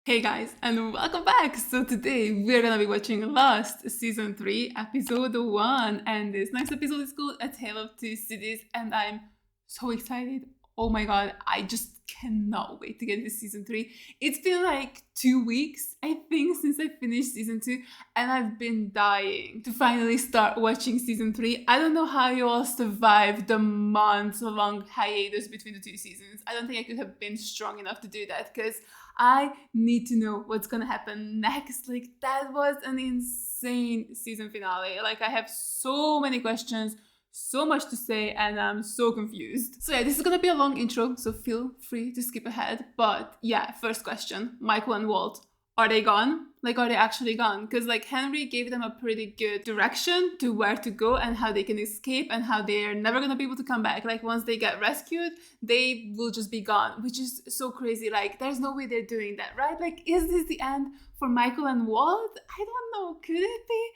Hey guys, and welcome back! So today we're gonna be watching Lost Season 3, Episode 1, and this next episode is called A Tale of Two Cities, and I'm so excited. Oh my god, I just cannot wait to get into Season 3. It's been like 2 weeks, I think, since I finished Season 2, and I've been dying to finally start watching Season 3. I don't know how you all survived the months-long hiatus between the two seasons. I don't think I could have been strong enough to do that, because I need to know what's gonna happen next. Like, that was an insane season finale. Like, I have so many questions, so much to say, and I'm so confused. So yeah, this is gonna be a long intro, so feel free to skip ahead. But yeah, first question, Michael and Walt, are they gone? Like, are they actually gone? Because like Henry gave them a pretty good direction to where to go and how they can escape and how they're never gonna be able to come back. Like, once they get rescued, they will just be gone, which is so crazy. Like, there's no way they're doing that, right? Like, is this the end for Michael and Walt? I don't know. Could it be?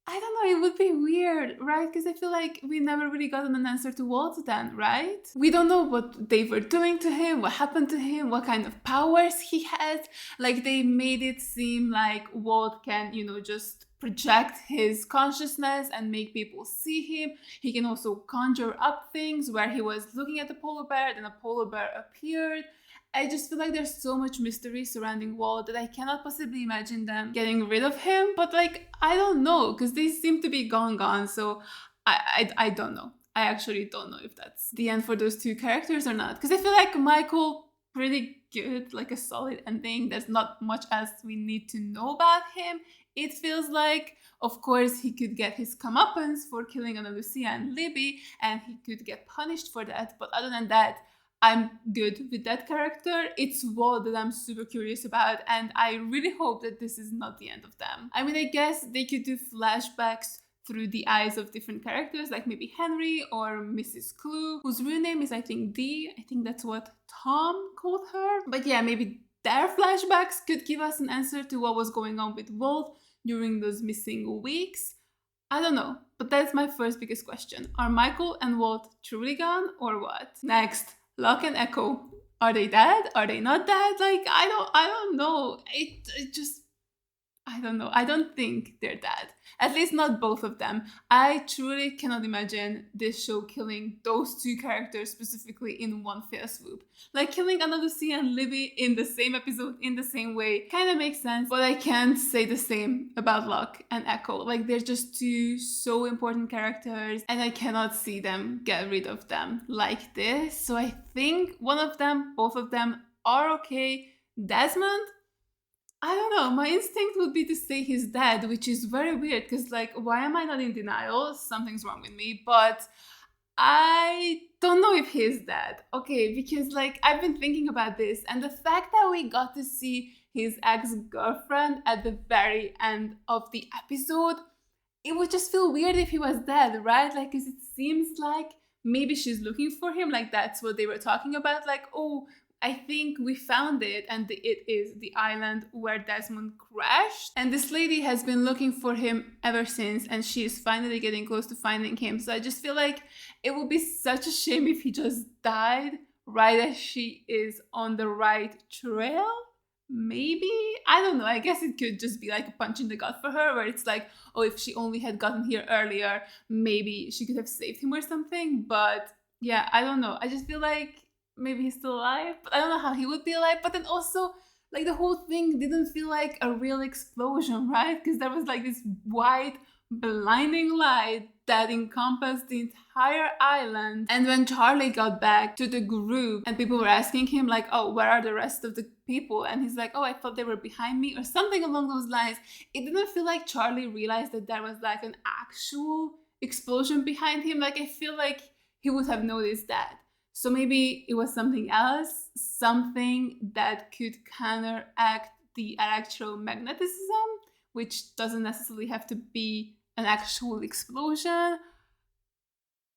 I don't know, it would be weird, right? Because I feel like we never really gotten an answer to Walt then, right? We don't know what they were doing to him, what happened to him, what kind of powers he had. Like, they made it seem like Walt can, just project his consciousness and make people see him. He can also conjure up things where he was looking at the polar bear, then a polar bear appeared. I just feel like there's so much mystery surrounding Walt that I cannot possibly imagine them getting rid of him. But like, I don't know, because they seem to be gone. So I don't know. I actually don't know if that's the end for those two characters or not. Because I feel like Michael, pretty good, like a solid ending. There's not much else we need to know about him. It feels like, of course, he could get his comeuppance for killing Ana Lucia and Libby, and he could get punished for that. But other than that, I'm good with that character. It's Walt that I'm super curious about, and I really hope that this is not the end of them. I mean, I guess they could do flashbacks through the eyes of different characters, like maybe Henry or Mrs. Clue, whose real name is, I think, Dee. I think that's what Tom called her. But yeah, maybe their flashbacks could give us an answer to what was going on with Walt during those missing weeks. I don't know, but that's my first biggest question. Are Michael and Walt truly gone, or what? Next. Locke and Echo, are they dead? Are they not dead? Like, I don't know. I don't know. I don't think they're dead. At least not both of them. I truly cannot imagine this show killing those two characters specifically in one fell swoop. Like, killing Ana Lucia and Libby in the same episode in the same way kind of makes sense, but I can't say the same about Locke and Echo. Like, they're just two so important characters, and I cannot see them get rid of them like this. So I think one of them, both of them are okay. Desmond? I don't know, my instinct would be to say he's dead, which is very weird, because like, why am I not in denial? Something's wrong with me, but I don't know if he's dead. Okay, because like, I've been thinking about this, and the fact that we got to see his ex-girlfriend at the very end of the episode, it would just feel weird if he was dead, right? Like, because it seems like maybe she's looking for him, like that's what they were talking about, like, oh, I think we found it, and it is the island where Desmond crashed. And this lady has been looking for him ever since, and she is finally getting close to finding him. So I just feel like it would be such a shame if he just died right as she is on the right trail. Maybe? I don't know. I guess it could just be like a punch in the gut for her, where it's like, oh, if she only had gotten here earlier, maybe she could have saved him or something. But yeah, I don't know. I just feel like maybe he's still alive, but I don't know how he would be alive. But then also, like, the whole thing didn't feel like a real explosion, right? Because there was like this white blinding light that encompassed the entire island. And when Charlie got back to the group and people were asking him like, oh, where are the rest of the people? And he's like, oh, I thought they were behind me, or something along those lines. It didn't feel like Charlie realized that there was like an actual explosion behind him. Like, I feel like he would have noticed that. So maybe it was something else, something that could counteract the electromagnetism, which doesn't necessarily have to be an actual explosion.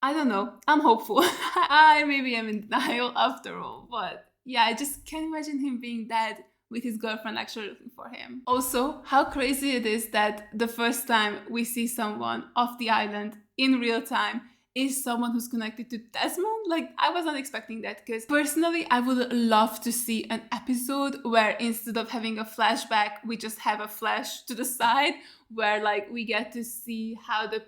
I don't know. I'm hopeful. I maybe am in denial after all, but yeah, I just can't imagine him being dead with his girlfriend actually looking for him. Also, how crazy it is that the first time we see someone off the island in real time is someone who's connected to Desmond. Like, I was not expecting that, because personally, I would love to see an episode where instead of having a flashback, we just have a flash to the side where like we get to see how the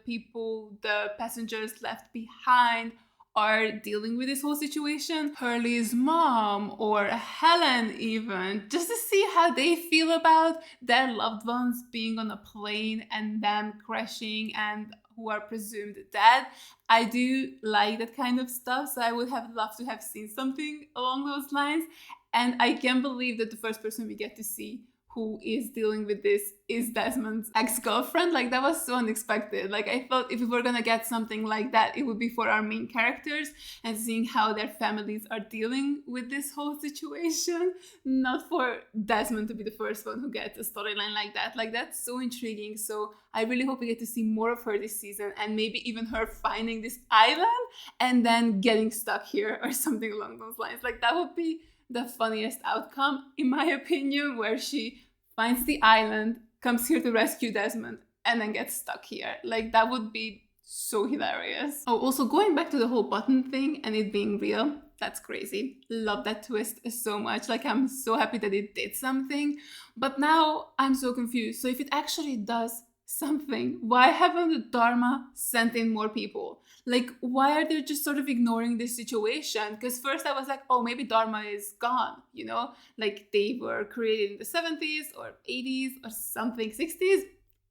passengers left behind are dealing with this whole situation. Hurley's mom or Helen even, just to see how they feel about their loved ones being on a plane and them crashing and who are presumed dead. I do like that kind of stuff, so I would have loved to have seen something along those lines. And I can't believe that the first person we get to see who is dealing with this is Desmond's ex-girlfriend. Like, that was so unexpected. Like, I felt if we were gonna get something like that, it would be for our main characters and seeing how their families are dealing with this whole situation, not for Desmond to be the first one who gets a storyline like that. Like, that's so intriguing. So I really hope we get to see more of her this season, and maybe even her finding this island and then getting stuck here or something along those lines. Like, that would be the funniest outcome, in my opinion, where she finds the island, comes here to rescue Desmond, and then gets stuck here. Like, that would be so hilarious. Oh, also going back to the whole button thing and it being real, that's crazy. Love that twist so much. Like, I'm so happy that it did something. But now I'm so confused. So if it actually does something, why haven't the Dharma sent in more people? Like, why are they just sort of ignoring this situation? Because first I was like, oh, maybe Dharma is gone, you know? Like, they were created in the 70s or 80s or something, 60s.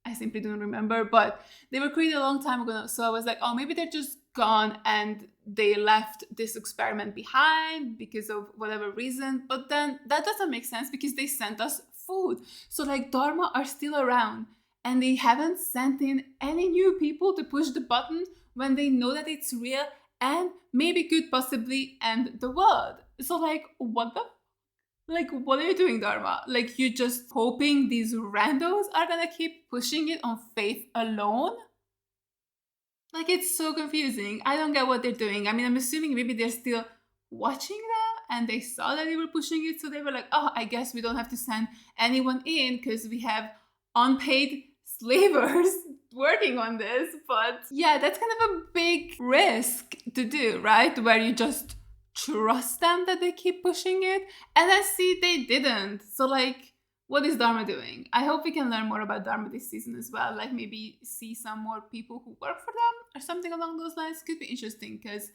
I simply don't remember, but they were created a long time ago. So I was like, oh, maybe they're just gone and they left this experiment behind because of whatever reason. But then that doesn't make sense because they sent us food. So like, Dharma are still around and they haven't sent in any new people to push the button when they know that it's real and maybe could possibly end the world. So like, what the? Like, what are you doing, Dharma? Like, you're just hoping these randos are gonna keep pushing it on faith alone? Like, it's so confusing. I don't get what they're doing. I mean, I'm assuming maybe they're still watching them and they saw that they were pushing it, so they were like, oh, I guess we don't have to send anyone in because we have unpaid slavers working on this. But yeah, that's kind of a big risk to do, right? Where you just trust them that they keep pushing it, and I see they didn't. So like, what is Dharma doing? I hope we can learn more about Dharma this season as well. Like, maybe see some more people who work for them or something along those lines. Could be interesting, because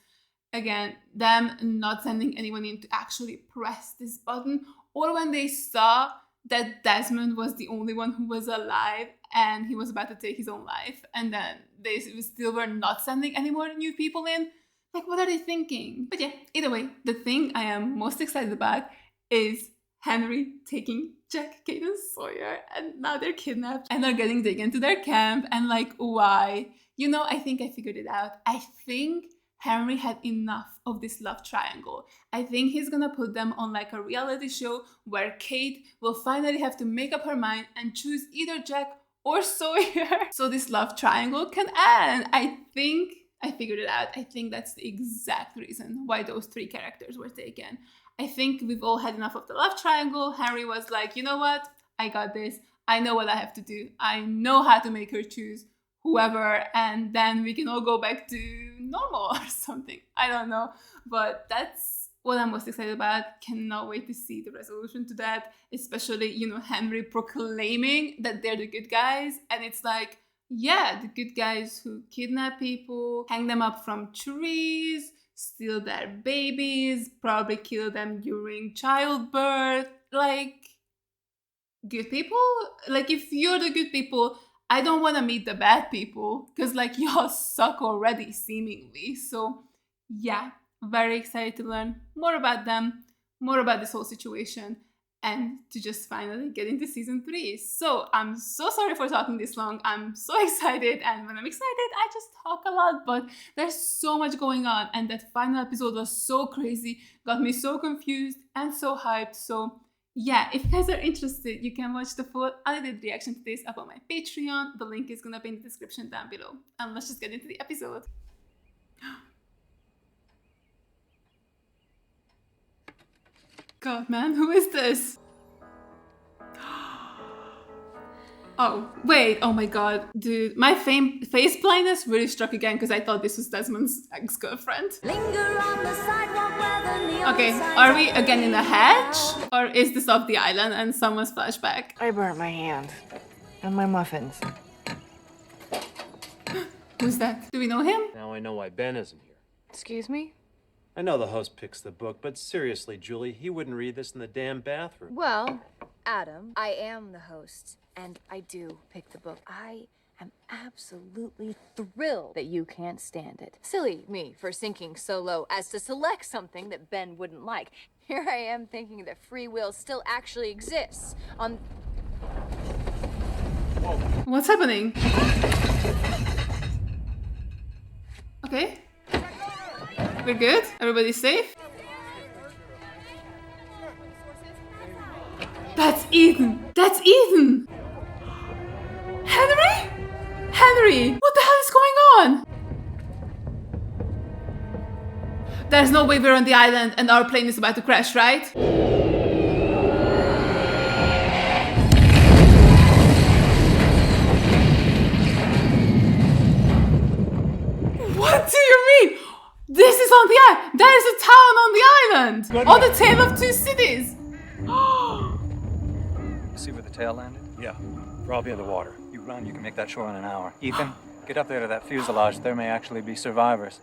again, them not sending anyone in to actually press this button, or when they saw that Desmond was the only one who was alive and he was about to take his own life, and then they still were not sending any more new people in. Like, what are they thinking? But yeah, either way, the thing I am most excited about is Henry taking Jack, Kate, and Sawyer, and now they're kidnapped and are getting taken to their camp. And like, why? You know, I think I figured it out. I think Henry had enough of this love triangle. I think he's gonna put them on like a reality show where Kate will finally have to make up her mind and choose either Jack or Sawyer so this love triangle can end. I think I figured it out. I think that's the exact reason why those three characters were taken. I think we've all had enough of the love triangle. Henry was like, you know what? I got this. I know what I have to do. I know how to make her choose whoever, and then we can all go back to normal or something. I don't know. But that's what I'm most excited about. Cannot wait to see the resolution to that. Especially, you know, Henry proclaiming that they're the good guys. And it's like, yeah, the good guys who kidnap people, hang them up from trees, steal their babies, probably kill them during childbirth. Like, good people? Like, if you're the good people, I don't want to meet the bad people, because like, y'all suck already, seemingly. So yeah, very excited to learn more about them, more about this whole situation, and to just finally get into season 3. So I'm so sorry for talking this long. I'm so excited, and when I'm excited, I just talk a lot, but there's so much going on, and that final episode was so crazy, got me so confused and so hyped. So yeah, if you guys are interested, you can watch the full unedited reaction to this up on my Patreon. The link is gonna be in the description down below. And let's just get into the episode. God, man, who is this? Oh, wait. Oh my god. Dude, my face blindness really struck again because I thought this was Desmond's ex-girlfriend. Okay, are we again in the hatch? Or is this off the island and someone's flashback? I burnt my hand. And my muffins. Who's that? Do we know him? Now I know why Ben isn't here. Excuse me? I know the host picks the book, but seriously, Julie, he wouldn't read this in the damn bathroom. Well, Adam, I am the host, and I do pick the book. I am absolutely thrilled that you can't stand it. Silly me for sinking so low as to select something that Ben wouldn't like. Here I am thinking that free will still actually exists on... What's happening? Okay. We're good? Everybody's safe? That's Eden! That's Eden! Henry? Henry! What the hell is going on? There's no way we're on the island and our plane is about to crash, right? What do you mean? This is on the island! There is a town on the island! On the tale of two cities! You see where the tail landed? Yeah, probably in the water. You run, you can make that shore in an hour. Ethan, get up there to that fuselage. There may actually be survivors.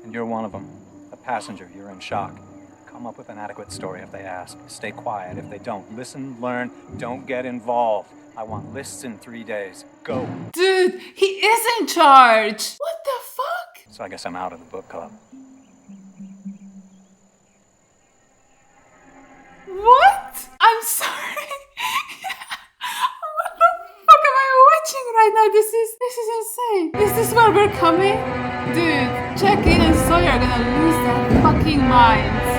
And you're one of them. A passenger, you're in shock. Come up with an adequate story if they ask. Stay quiet if they don't. Listen, learn, don't get involved. I want lists in 3 days. Go. Dude, he is in charge! What the fuck? So I guess I'm out of the book club. What? I'm sorry. What the fuck am I watching right now? This is insane. Is this where we're coming? Dude, Jackie and Sawyer are gonna lose their fucking minds.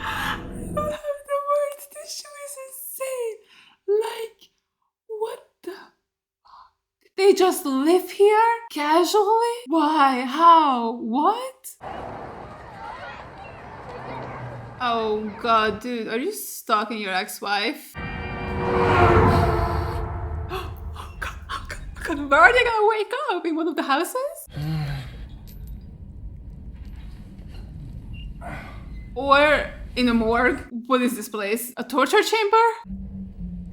I don't have the words. This show is insane. Like, what the fuck? They just live here? Casually? Why? How? What? Oh god, dude, are you stalking your ex-wife? Oh god, where are they gonna wake up? In one of the houses? Or in a morgue? What is this place? A torture chamber?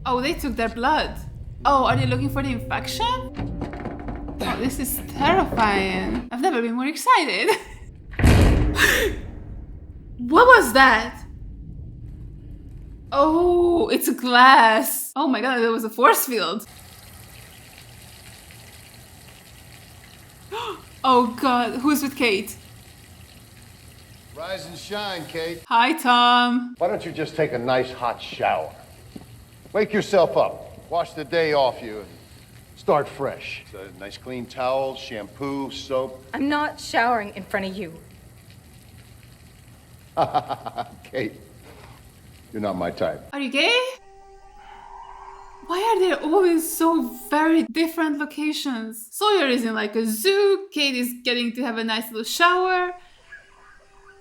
Oh, they took their blood. Oh, are they looking for the infection? Oh, this is terrifying. I've never been more excited. What was that? Oh, it's a glass. Oh my god, there was a force field. Oh god, who's with Kate? Rise and shine, Kate. Hi, Tom. Why don't you just take a nice hot shower? Wake yourself up. Wash the day off you and start fresh. So, nice clean towel, shampoo, soap. I'm not showering in front of you. Kate, you're not my type. Are you gay? Why are they always so very different locations? Sawyer is in like a zoo. Kate is getting to have a nice little shower.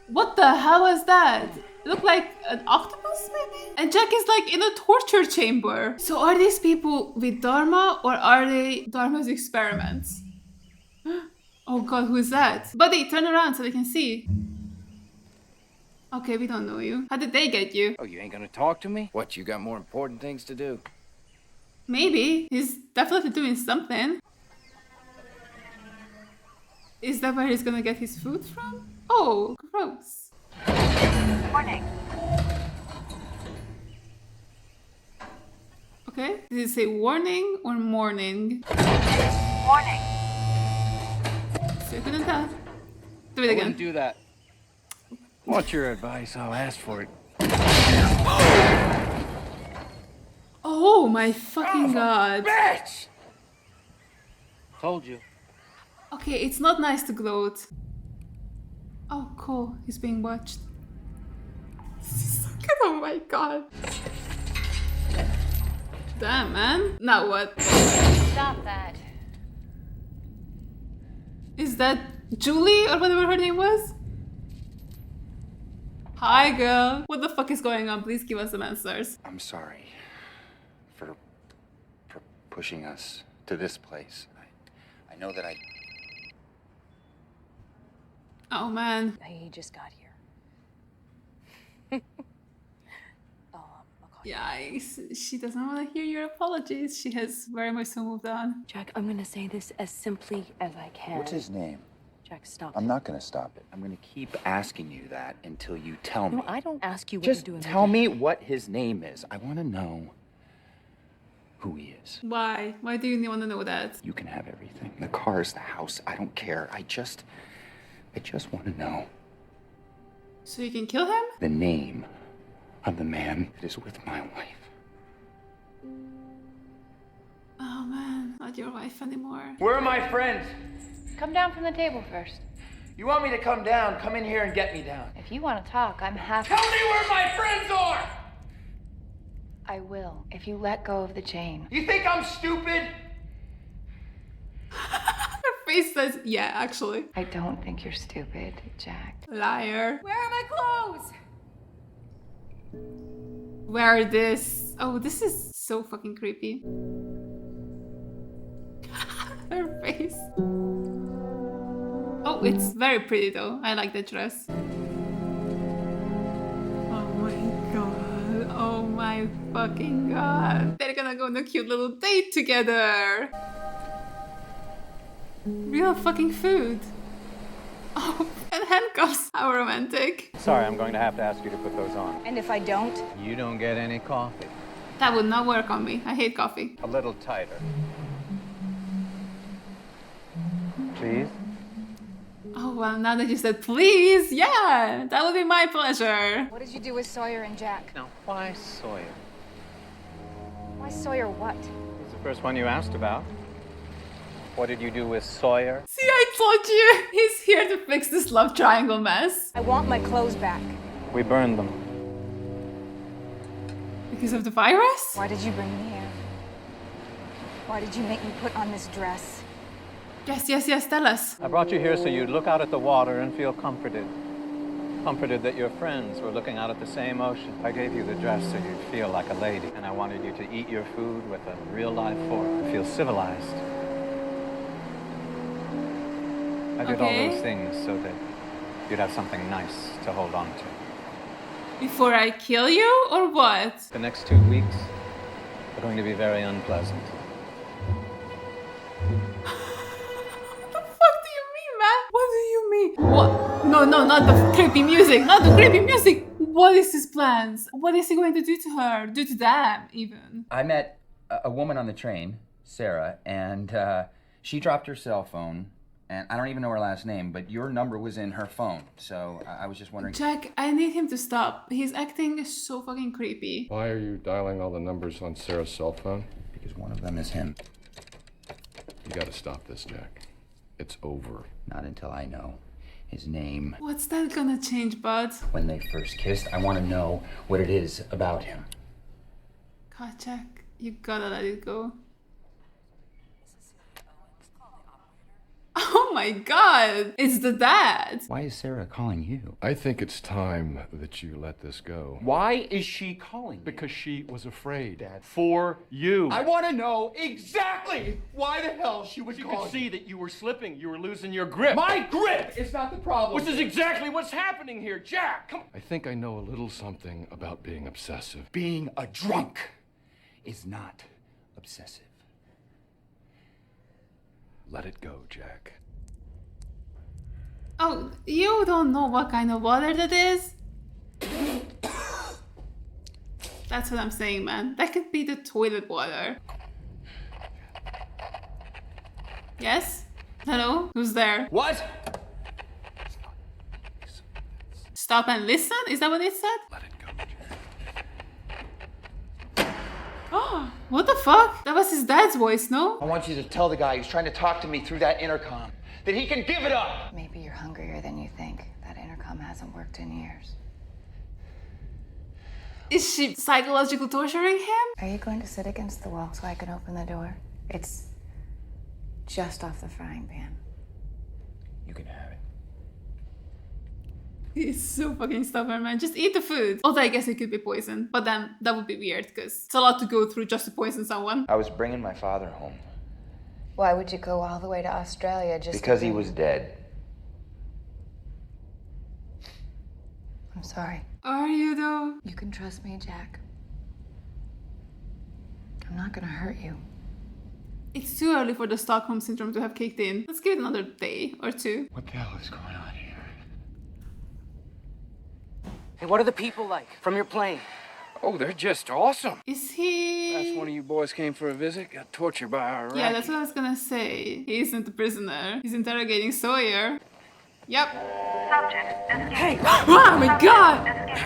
What the hell was that? It looked like an octopus, maybe? And Jack is like in a torture chamber. So are these people with Dharma or are they Dharma's experiments? Oh god, who is that? Buddy, turn around so they can see. Okay, we don't know you. How did they get you? Oh, you ain't gonna talk to me? What, you got more important things to do? Maybe. He's definitely doing something. Is that where he's gonna get his food from? Oh, gross. Warning. Okay, did it say warning or morning? Warning. So you couldn't tell. Do it I again. wouldn't do that. What's your advice? I'll ask for it. Oh my fucking god. Bitch! Told you. Okay, it's not nice to gloat. Oh, cool. He's being watched. This is so good. Oh my god. Damn, man. Now what? Stop that. Is that Julie or whatever her name was? Hi, girl. What the fuck is going on? Please give us some answers. I'm sorry for pushing us to this place. I know that I... Oh, man. He just got here. Yikes. She doesn't want to hear your apologies. She has very much so moved on. Jack, I'm gonna say this as simply as I can. What's his name? Jack, stop. I'm not gonna stop it. I'm gonna keep asking you that until you tell me. No, I don't ask you what Just you're doing. tell me what his name is. I want to know who he is. Why? Why do you want to know that? You can have everything. The cars, the house, I don't care. I just want to know So you can kill him? the name of the man that is with my wife. Oh, man. Not your wife anymore. Where are my friends? Come down from the table first. You want me to come down? Come in here and get me down. If you want to talk, I'm happy. Tell me where my friends are! I will, if you let go of the chain. You think I'm stupid? Her face says, yeah, actually. I don't think you're stupid, Jack. Liar. Where are my clothes? Where this? Oh, this is so fucking creepy. Her face. Oh, it's very pretty though. I like the dress. Oh my god. Oh my fucking god. They're gonna go on a cute little date together. Real fucking food. Oh, and handcuffs. How romantic. Sorry, I'm going to have to ask you to put those on. And if I don't? You don't get any coffee. That would not work on me. I hate coffee. A little tighter. Please? Oh, well, now that you said please, yeah, that would be my pleasure. What did you do with Sawyer and Jack? Now, why Sawyer? Why Sawyer what? He's the first one you asked about. What did you do with Sawyer? See, I told you. He's here to fix this love triangle mess. I want my clothes back. We burned them. Because of the virus? Why did you bring me here? Why did you make me put on this dress? Yes, tell us. I brought you here so you'd look out at the water and feel comforted. Comforted that your friends were looking out at the same ocean. I gave you the dress so you'd feel like a lady, and I wanted you to eat your food with a real-life fork, feel civilized. I did all those things so that you'd have something nice to hold on to. Before I kill you, or what? The next 2 weeks are going to be very unpleasant. What do you mean? What? No, not the creepy music. Not the creepy music. What is his plans? What is he going to do to her? Do to them, even? I met a woman on the train, Sarah, and she dropped her cell phone, and I don't even know her last name, but your number was in her phone, so I was just wondering... Jack, I need him to stop. He's acting so fucking creepy. Why are you dialing all the numbers on Sarah's cell phone? Because one of them is him. You gotta stop this, Jack. It's over. Not until I know his name. What's that gonna change, bud? When they first kissed, I want to know what it is about him. God, Jack, you gotta let it go. Oh my god, it's the dad. Why is Sarah calling you? I think it's time that you let this go. Why is she calling you? Because she was afraid, Dad. For you. I want to know exactly why the hell she would call you. You could see that you were slipping. You were losing your grip. My grip is not the problem. Which is exactly what's happening here. Jack, come on. I think I know a little something about being obsessive. Being a drunk is not obsessive. Let it go, Jack. Oh, you don't know what kind of water that is? That's what I'm saying, man. That could be the toilet water. Yes? Hello? Who's there? What? Stop and listen? Is that what it said? Let it go, Jack. Oh, what the fuck? That was his dad's voice, no? I want you to tell the guy who's trying to talk to me through that intercom that he can give it up. Maybe you're hungrier than you think. That intercom hasn't worked in years. Is she psychologically torturing him? Are you going to sit against the wall so I can open the door? It's just off the frying pan. You can have it. He's so fucking stubborn, man. Just eat the food. Although I guess it could be poison. But then that would be weird because it's a lot to go through just to poison someone. I was bringing my father home. Why would you go all the way to Australia just Because he was dead. I'm sorry. Are you though? You can trust me, Jack. I'm not gonna hurt you. It's too early for the Stockholm Syndrome to have kicked in. Let's give it another day or two. What the hell is going on here? Hey, what are the people like from your plane? Oh, they're just awesome. Is he... Last one of you boys came for a visit, got tortured by our Yeah, that's what I was gonna say. He isn't a prisoner. He's interrogating Sawyer. Yep. Subject escape. Hey! Oh my god! Escape.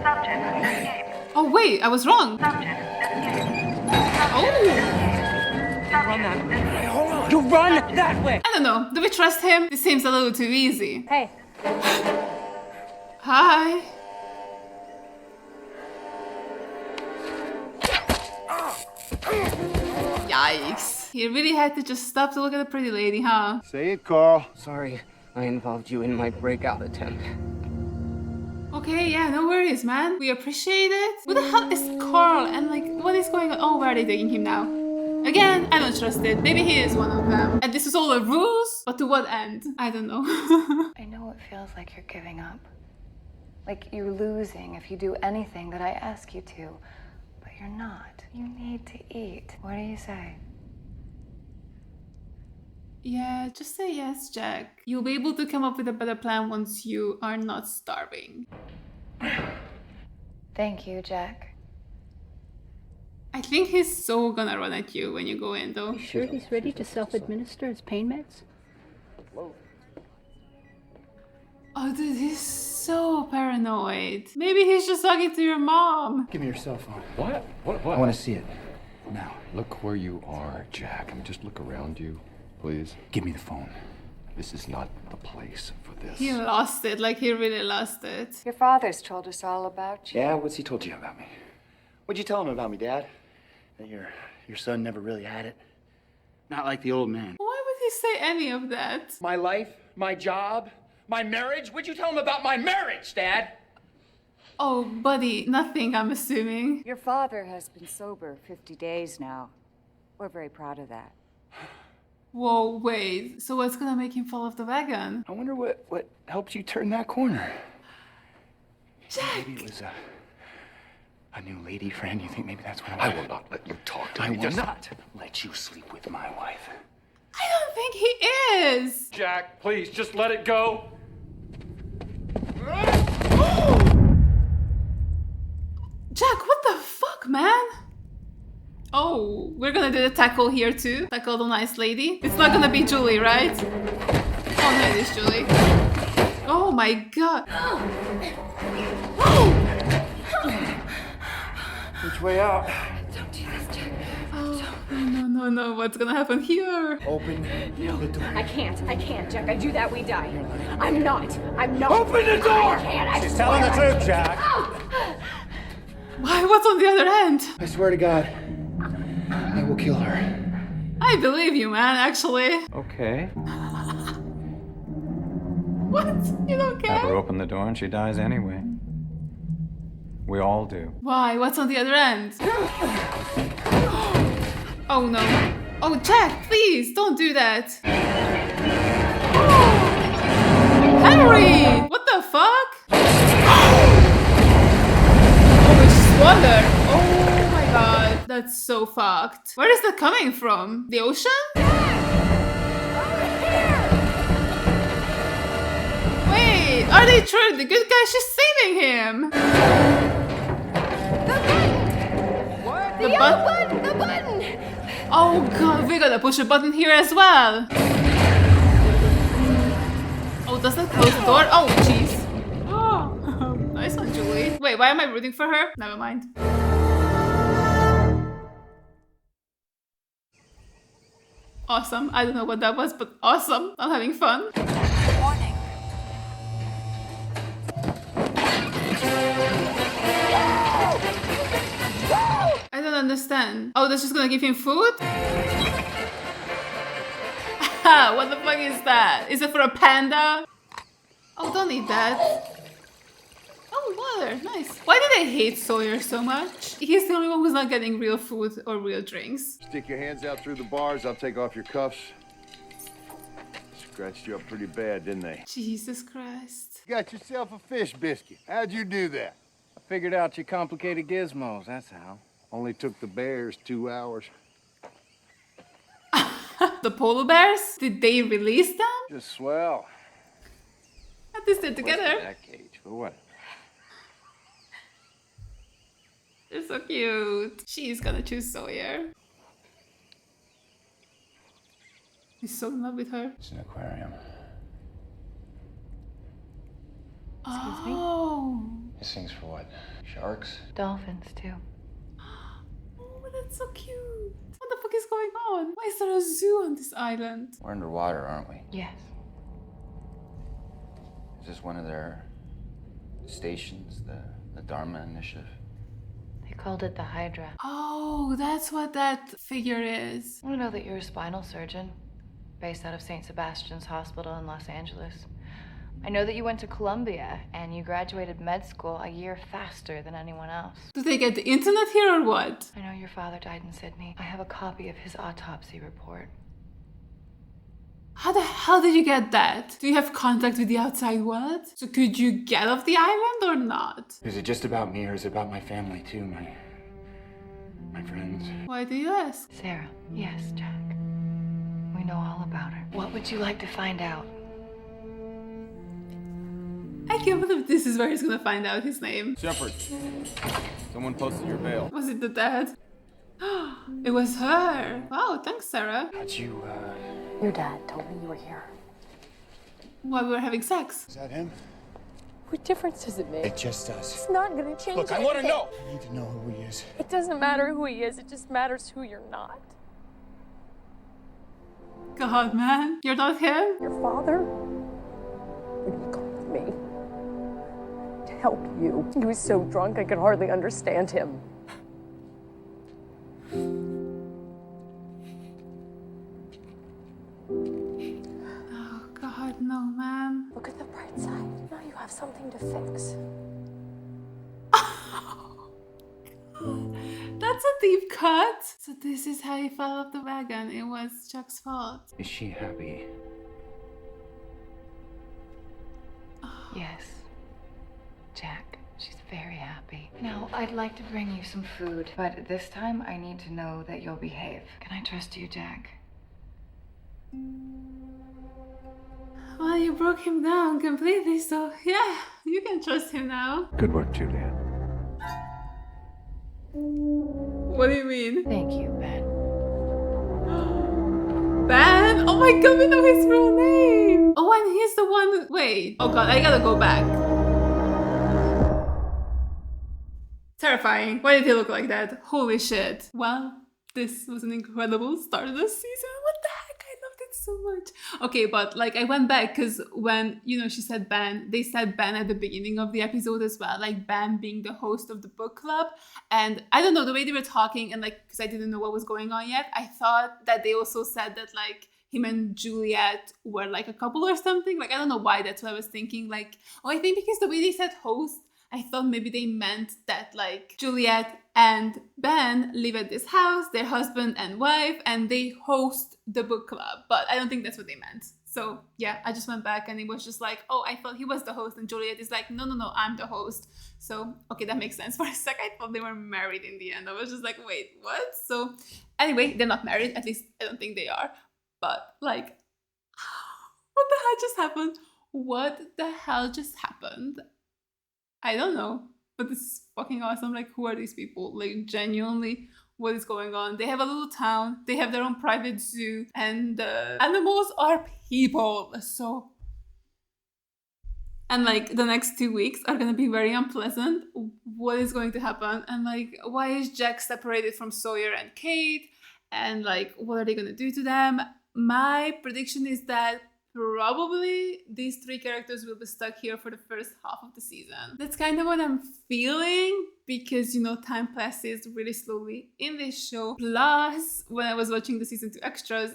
Subject escape. Oh wait, I was wrong. Subject escape. Oh! Run that way. Hold on. You run that way. I don't know. Do we trust him? This seems a little too easy. Hey. Hi. Yikes. He really had to just stop to look at the pretty lady, huh? Say it, Carl. Sorry, I involved you in my breakout attempt. Okay, yeah, no worries, man. We appreciate it. Who the hell is Carl? And like, what is going on? Oh, where are they taking him now? Again, I don't trust it. Maybe he is one of them. And this is all a ruse? But to what end? I don't know. I know it feels like you're giving up. Like you're losing if you do anything that I ask you to. But you're not. You need to eat. What do you say? Yeah, just say yes, Jack. You'll be able to come up with a better plan once you are not starving. Thank you, Jack. I think he's so gonna run at you when you go in, though. You sure he's ready to self-administer his pain meds? Oh, dude, he's so paranoid. Maybe he's just talking to your mom. Give me your cell phone. What? What? I want to see it. Now. Look where you are, Jack. I mean, just look around you, please. Give me the phone. This is not the place for this. He lost it, like he really lost it. Your father's told us all about you. Yeah, what's he told you about me? What'd you tell him about me, Dad? That your son never really had it? Not like the old man. Why would he say any of that? My life, my job, my marriage? What'd you tell him about my marriage, Dad? Oh, buddy, nothing, I'm assuming. Your father has been sober 50 days now. We're very proud of that. Whoa, wait. So what's gonna make him fall off the wagon? I wonder what helped you turn that corner. Jack! Maybe it was a new lady friend. You think maybe that's what I will not let you talk to me. I will not let you sleep with my wife. I don't think he is! Jack, please, just let it go. Jack, what the fuck, man? Oh, we're gonna do the tackle here too. Tackle the nice lady. It's not gonna be Julie, right? Oh no, it is Julie. Oh my god. Oh! Which way out? Don't do this, Jack. Oh, no. What's gonna happen here? Open the door. I can't, Jack. I do that, we die. I'm not. Open the door! I can't, She's telling the truth, Jack. Why? What's on the other end? I swear to God, I will kill her. I believe you, man, actually. Okay. What? You don't Have her care? open the door and she dies anyway. We all do. Why? What's on the other end? Oh no. Oh, Jack, please, don't do that. Henry! What the fuck? Oh, it's water. Oh my god. That's so fucked. Where is that coming from? The ocean? Wait, are they true? The good guy, she's saving him. The yellow button! The button! Oh god, we gotta push a button here as well. Oh, does that close the door? Oh, jeez. Oh, nice one, Julie. Wait, why am I rooting for her? Never mind. Awesome. I don't know what that was, but awesome. I'm having fun. Warning. I don't understand. Oh, that's just gonna give him food? What the fuck is that? Is it for a panda? Oh, don't eat that. Oh, water. Nice. Why do they hate Sawyer so much? He's the only one who's not getting real food or real drinks. Stick your hands out through the bars, I'll take off your cuffs. Scratched you up pretty bad, didn't they? Jesus Christ. You got yourself a fish biscuit. How'd you do that? I figured out your complicated gizmos, that's how. Only took the bears 2 hours. The polar bears? Did they release them? Just swell. At least they're together. That cage, for what? They're so cute. She's gonna choose Sawyer. He's so in love with her. It's an aquarium. Excuse me? Oh. This thing's for what? Sharks? Dolphins, too. Oh, that's so cute. What the fuck is going on? Why is there a zoo on this island? We're underwater, aren't we? Yes. Is this one of their stations, the Dharma Initiative? They called it the Hydra. Oh, that's what that figure is. I know that you're a spinal surgeon, based out of St. Sebastian's Hospital in Los Angeles. I know that you went to Columbia and you graduated med school a year faster than anyone else. Do they get the internet here or what? I know your father died in Sydney. I have a copy of his autopsy report. How the hell did you get that? Do you have contact with the outside world? So could you get off the island or not? Is it just about me or is it about my family too, my friends? Why do you ask? Sarah. Yes, Jack. We know all about her. What would you like to find out? I can't believe this is where he's gonna find out his name. Shepard, someone posted your bail. Was it the dad? It was her. Wow, thanks, Sarah. How'd you, Your dad told me you were here. While we were having sex. Is that him? What difference does it make? It just does. It's not gonna change Look, I want to anything. know. I need to know who he is. It doesn't matter who he is, it just matters who you're not. God, man. You're not him? Your father? When he called me to help you, he was so drunk I could hardly understand him. Oh, God, no, man. Look at the bright side. Now you have something to fix. That's a deep cut. So this is how he fell off the wagon. It was Chuck's fault. Is she happy? Yes. Jack, she's very happy. Now, I'd like to bring you some food, but this time I need to know that you'll behave. Can I trust you, Jack? Well, you broke him down completely, so yeah, you can trust him now. Good work, Juliet. What do you mean? Thank you, Ben. Ben? Oh my god, we know his real name! Oh, and he's the one... Wait. Oh god, I gotta go back. Terrifying. Why did he look like that? Holy shit. Well, this was an incredible start of the season. What the heck? I loved it so much. Okay, but like I went back because when, you know, she said Ben, they said Ben at the beginning of the episode as well. Like Ben being the host of the book club. And I don't know, the way they were talking and like, because I didn't know what was going on yet, I thought that they also said that like him and Juliet were like a couple or something. Like, I don't know why that's what I was thinking. Like, oh, I think because the way they said host, I thought maybe they meant that like Juliet and Ben live at this house, their husband and wife, and they host the book club. But I don't think that's what they meant. So yeah, I just went back and it was just like, oh, I thought he was the host and Juliet is like, no, I'm the host. So, okay, that makes sense. For a sec, I thought they were married in the end. I was just like, wait, what? So anyway, they're not married. At least I don't think they are. But like, what the hell just happened? What the hell just happened? I don't know, but this is fucking awesome. Like, who are these people? Like, genuinely, what is going on? They have a little town, they have their own private zoo, and the animals are people. So, and like, the next 2 weeks are gonna be very unpleasant. What is going to happen? And like, why is Jack separated from Sawyer and Kate? And like, what are they gonna do to them? My prediction is that probably these three characters will be stuck here for the first half of the season. That's kind of what I'm feeling, because, you know, time passes really slowly in this show. Plus, when I was watching the season 2 extras,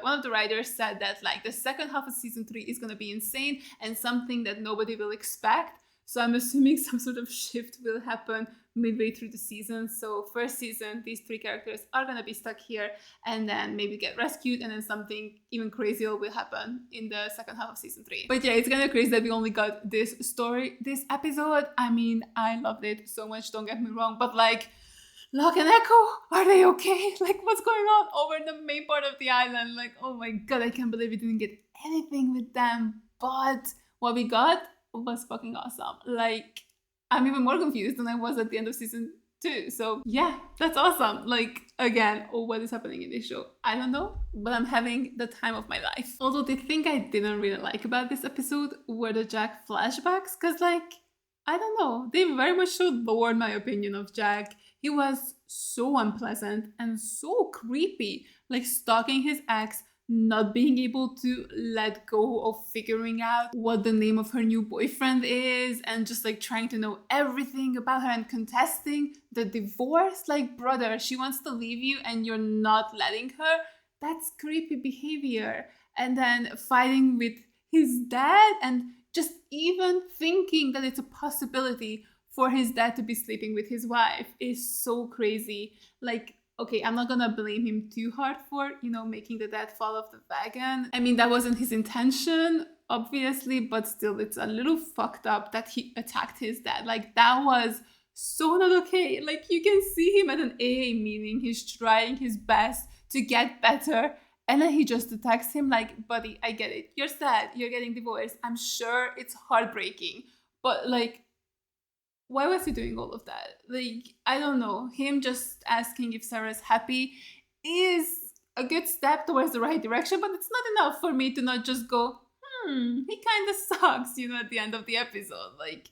one of the writers said that like the second half of season 3 is gonna be insane and something that nobody will expect. So I'm assuming some sort of shift will happen midway through the season. So first season, these three characters are gonna be stuck here and then maybe get rescued, and then something even crazier will happen in the second half of season 3. But yeah, it's kind of crazy that we only got this story, this episode. I mean, I loved it so much, don't get me wrong, but like, Locke and Echo, are they okay? Like, what's going on over the main part of the island? Like, oh my god, I can't believe we didn't get anything with them, but what we got was fucking awesome. Like, I'm even more confused than I was at the end of season 2. So yeah, that's awesome. Like, again, what is happening in this show? I don't know, but I'm having the time of my life. Although the thing I didn't really like about this episode were the Jack flashbacks, because like, I don't know, they very much so lowered my opinion of Jack. He was so unpleasant and so creepy, like stalking his ex, not being able to let go of figuring out what the name of her new boyfriend is, and just like trying to know everything about her and contesting the divorce. Like, brother, she wants to leave you and you're not letting her. That's creepy behavior. And then fighting with his dad, and just even thinking that it's a possibility for his dad to be sleeping with his wife is so crazy. Like, okay, I'm not gonna blame him too hard for, you know, making the dad fall off the wagon. I mean, that wasn't his intention, obviously, but still, it's a little fucked up that he attacked his dad. Like, that was so not okay. Like, you can see him at an AA meeting, he's trying his best to get better, and then he just attacks him. Like, buddy, I get it. You're sad, you're getting divorced. I'm sure it's heartbreaking, but like, why was he doing all of that? Like, I don't know. Him just asking if Sarah's happy is a good step towards the right direction, but it's not enough for me to not just go, he kind of sucks, you know, at the end of the episode. Like,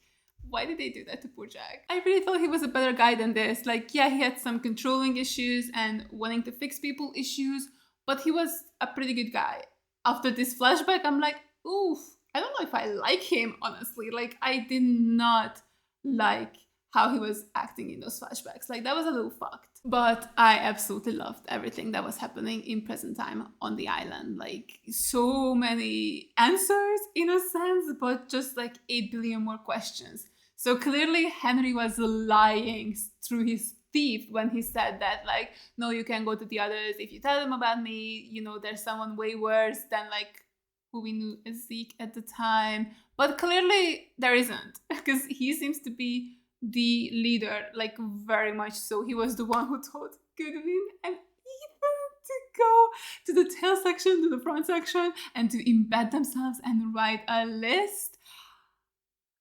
why did they do that to poor Jack? I really thought he was a better guy than this. Like, yeah, he had some controlling issues and wanting to fix people issues, but he was a pretty good guy. After this flashback, I'm like, oof, I don't know if I like him, honestly. Like, I did not like how he was acting in those flashbacks. Like, that was a little fucked. But I absolutely loved everything that was happening in present time on the island. Like, so many answers in a sense, but just like 8 billion more questions. So clearly Henry was lying through his teeth when he said that, like, no, you can't go to the others. If you tell them about me, you know, there's someone way worse than like who we knew as Zeke at the time. But clearly there isn't, because he seems to be the leader, like very much so. He was the one who told Goodwin and Ethan to go to the tail section, to the front section, and to embed themselves and write a list.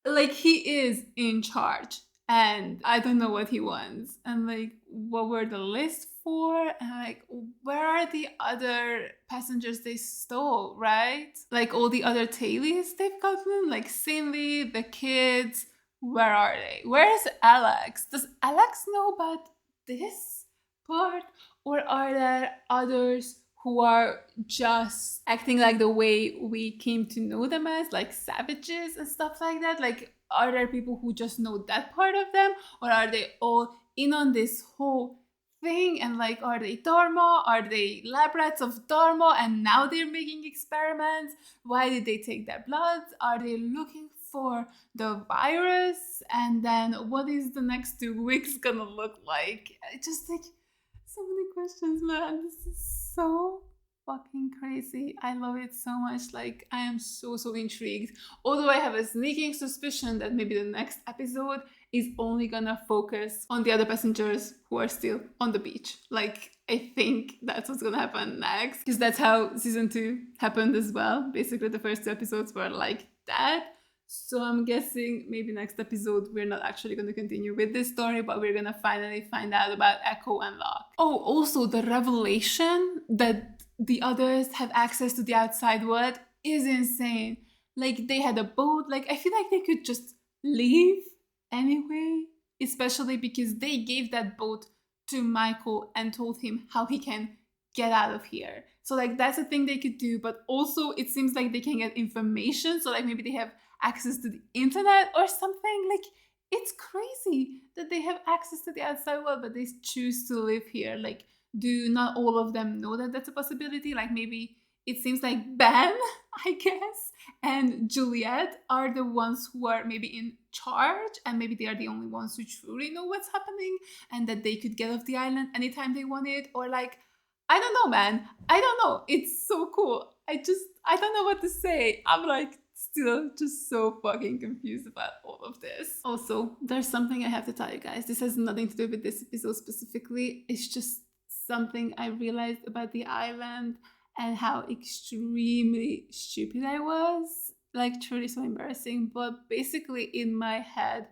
Like, he is in charge, and I don't know what he wants. And like, what were the lists for? And like, where are the other passengers they stole, right? Like, all the other tailies they've gotten, like Cindy, the kids, where are they? Where's Alex? Does Alex know about this part? Or are there others who are just acting like the way we came to know them as, like savages and stuff like that? Like, are there people who just know that part of them? Or are they all in on this whole thing? And like, are they Dharma? Are they lab rats of Dharma and now they're making experiments? Why did they take their blood? Are they looking for the virus? And then what is the next 2 weeks gonna look like? Just like, so many questions, man. This is so fucking crazy. I love it so much. Like, I am so intrigued. Although I have a sneaking suspicion that maybe the next episode is only gonna focus on the other passengers who are still on the beach. Like, I think that's what's gonna happen next, because that's how season 2 happened as well. Basically, the first 2 episodes were like that. So I'm guessing maybe next episode we're not actually going to continue with this story, but we're going to finally find out about Echo and Locke. Oh, also the revelation that the others have access to the outside world is insane. Like, they had a boat. Like, I feel like they could just leave anyway, especially because they gave that boat to Michael and told him how he can get out of here. So like that's a thing they could do, but also it seems like they can get information. So like maybe they have access to the internet or something. Like it's crazy that they have access to the outside world, but they choose to live here. Like, do not all of them know that that's a possibility? Like maybe it seems like Ben, I guess, and Juliet are the ones who are maybe in charge, and maybe they are the only ones who truly know what's happening, and that they could get off the island anytime they wanted, or like, I don't know, man. I don't know. It's so cool. I don't know what to say. I'm like still just so fucking confused about all of this. Also, there's something I have to tell you guys. This has nothing to do with this episode specifically. It's just something I realized about the island and how extremely stupid I was. Like truly so embarrassing. But basically in my head,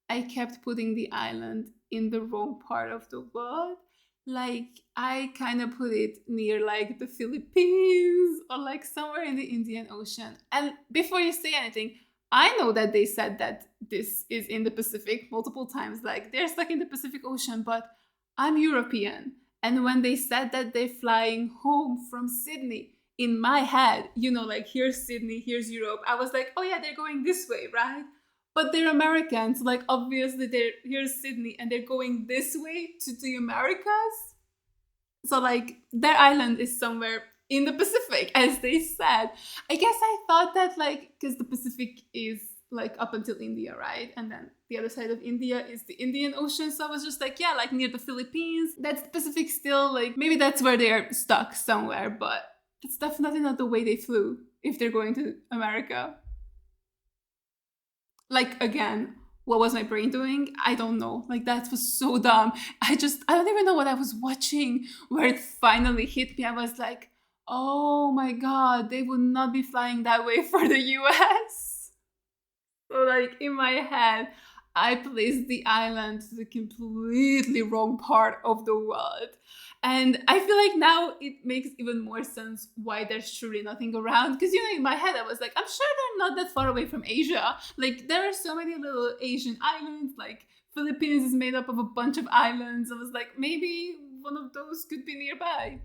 I kept putting the island in the wrong part of the world. Like I kind of put it near like the Philippines or like somewhere in the Indian Ocean. And before you say anything, I know that they said that this is in the Pacific multiple times. Like they're stuck in the Pacific Ocean, but I'm European. And when they said that they're flying home from Sydney, in my head, you know, like here's Sydney, here's Europe. I was like, oh yeah, they're going this way, right? But they're Americans, like obviously here's Sydney and they're going this way to the Americas. So like their island is somewhere in the Pacific, as they said. I guess I thought that like, because the Pacific is like up until India, right? And then the other side of India is the Indian Ocean. So I was just like, yeah, like near the Philippines. That's the Pacific still, like maybe that's where they're stuck somewhere, but it's definitely not the way they flew if they're going to America. Like, again, what was my brain doing? I don't know. Like, that was so dumb. I don't even know what I was watching where it finally hit me. I was like, oh my God, they would not be flying that way for the US. So, like, in my head, I placed the island to the completely wrong part of the world. And I feel like now it makes even more sense why there's truly nothing around. Because, you know, in my head, I was like, I'm sure they're not that far away from Asia. Like, there are so many little Asian islands. Like, Philippines is made up of a bunch of islands. I was like, maybe one of those could be nearby.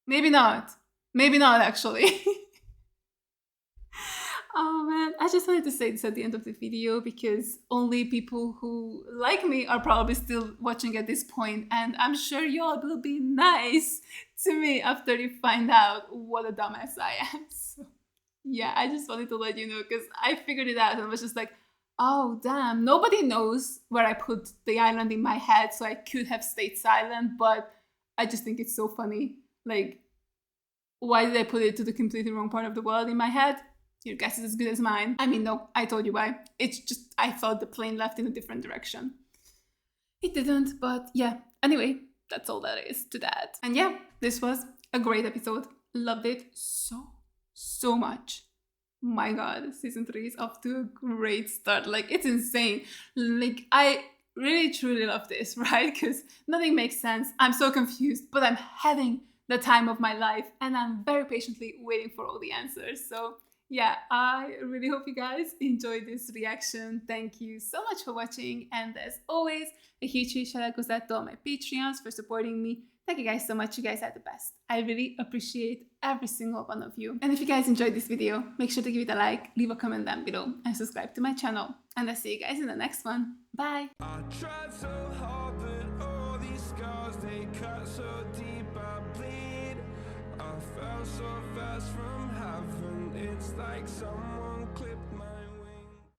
Maybe not. Maybe not, actually. Oh man, I just wanted to say this at the end of the video because only people who like me are probably still watching at this point, and I'm sure y'all will be nice to me after you find out what a dumbass I am. So yeah, I just wanted to let you know because I figured it out and was just like, oh damn, nobody knows where I put the island in my head, so I could have stayed silent, but I just think it's so funny. Like, why did I put it to the completely wrong part of the world in my head? Your guess is as good as mine. I mean, no, I told you why. It's just, I thought the plane left in a different direction. It didn't, but yeah. Anyway, that's all that is to that. And yeah, this was a great episode. Loved it so much. My God, season 3 is off to a great start. Like, it's insane. Like, I really truly love this, right? Because nothing makes sense. I'm so confused, but I'm having the time of my life and I'm very patiently waiting for all the answers. So yeah, I really hope you guys enjoyed this reaction. Thank you so much for watching. And as always, a huge shout out goes out to all my Patreons for supporting me. Thank you guys so much. You guys are the best. I really appreciate every single one of you. And if you guys enjoyed this video, make sure to give it a like, leave a comment down below, and subscribe to my channel. And I'll see you guys in the next one. Bye. I tried so hard, but all these scars, they cut so deep, I bleed. I fell so fast from heaven, it's like someone clipped